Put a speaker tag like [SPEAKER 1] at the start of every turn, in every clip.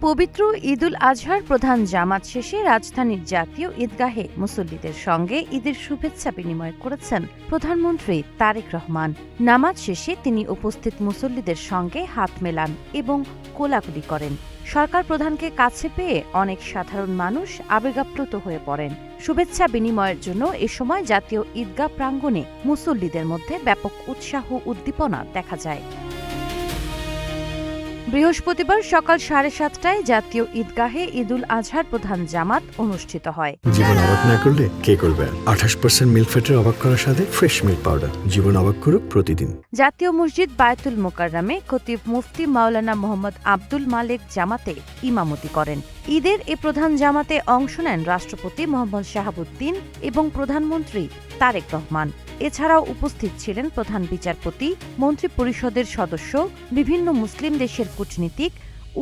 [SPEAKER 1] পবিত্র ঈদুল আজহার প্রধান জামাত শেষে রাজধানীর জাতীয় ঈদগাহে মুসল্লিদের সঙ্গে ঈদের শুভেচ্ছা বিনিময় করেছেন প্রধানমন্ত্রী তারেক রহমান। নামাজ শেষে তিনি উপস্থিত মুসল্লিদের সঙ্গে হাত মেলান এবং কোলাকুলি করেন। সরকার প্রধানকে কাছে পেয়ে অনেক সাধারণ মানুষ আবেগাপ্লুত হয়ে পড়েন। শুভেচ্ছা বিনিময়ের জন্য এ সময় জাতীয় ঈদগাহ প্রাঙ্গণে মুসল্লিদের মধ্যে ব্যাপক উৎসাহ উদ্দীপনা দেখা যায়। বৃহস্পতিবার সকাল 7:30টায় জাতীয় ঈদগাহে ঈদুল আজহার প্রধান জামাত অনুষ্ঠিত হয়।
[SPEAKER 2] জীবন অবাক না করলে কে করবে? 28% মিল্ক ফ্যাটের অবাক করার সাথে ফ্রেশ মিল্ক পাউডার। জীবন অবাক করুক প্রতিদিন।
[SPEAKER 1] জাতীয় মসজিদ বায়তুল মোকাররমে খতিব মুফতি মাওলানা মোহাম্মদ আব্দুল মালেক জামাতে ইমামতি করেন। ঈদের এ প্রধান জামাতে অংশ নেন রাষ্ট্রপতি মোহাম্মদ শাহাবুদ্দিন এবং প্রধানমন্ত্রী তারেক রহমান। এছাড়াও উপস্থিত ছিলেন প্রধান বিচারপতি, মন্ত্রিপরিষদের সদস্য, বিভিন্ন মুসলিম দেশের কূটনীতিক,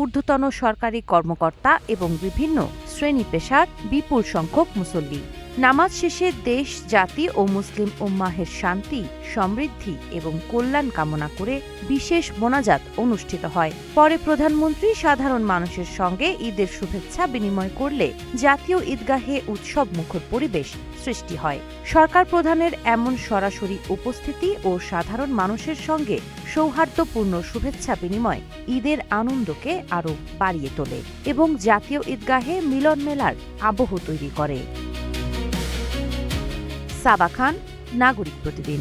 [SPEAKER 1] ঊর্ধ্বতন সরকারি কর্মকর্তা এবং বিভিন্ন শ্রেণী পেশার বিপুল সংখ্যক মুসল্লি। নামাজ শেষে দেশ, জাতি ও মুসলিম উম্মাহের শান্তি, সমৃদ্ধি এবং কল্যাণ কামনা করে বিশেষ মোনাজাত অনুষ্ঠিত হয়। পরে প্রধানমন্ত্রী সাধারণ মানুষের সঙ্গে ঈদের শুভেচ্ছা বিনিময় করলে জাতীয় ঈদগাহে উৎসব মুখর পরিবেশ সৃষ্টি হয়। সরকার প্রধানের এমন সরাসরি উপস্থিতি ও সাধারণ মানুষের সঙ্গে সৌহার্দ্যপূর্ণ শুভেচ্ছা বিনিময় ঈদের আনন্দকে আরও বাড়িয়ে তোলে এবং জাতীয় ঈদগাহে মিলন মেলার আবহ তৈরি করে। সাবা খান, নাগরিক প্রতিদিন।